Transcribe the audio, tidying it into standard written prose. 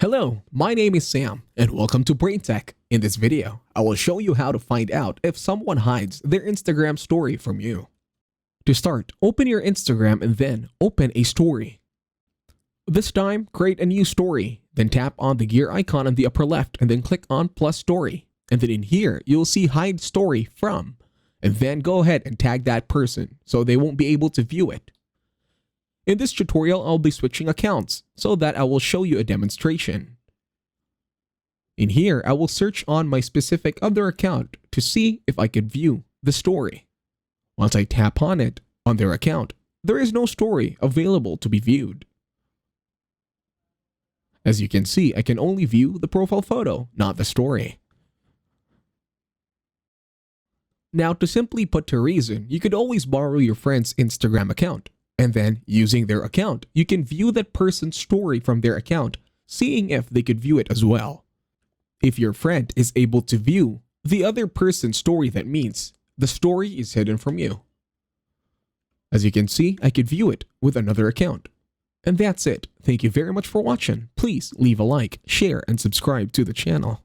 Hello, my name is Sam, and welcome to BrainTech. In this video, I will show you how to find out if someone hides their Instagram story from you. To start, open your Instagram and then open a story. This time, create a new story, then tap on the gear icon on the upper left and then click on plus story. And then in here, you'll see hide story from, and then go ahead and tag that person so they won't be able to view it. In this tutorial, I'll be switching accounts so that I will show you a demonstration. In here, I will search on my specific other account to see if I can view the story. Once I tap on it on their account, there is no story available to be viewed. As you can see, I can only view the profile photo, not the story. Now, to simply put to reason, you could always borrow your friend's Instagram account. And then, using their account, you can view that person's story from their account, seeing if they could view it as well. If your friend is able to view the other person's story, that means the story is hidden from you. As you can see, I could view it with another account. And that's it. Thank you very much for watching. Please leave a like, share, and subscribe to the channel.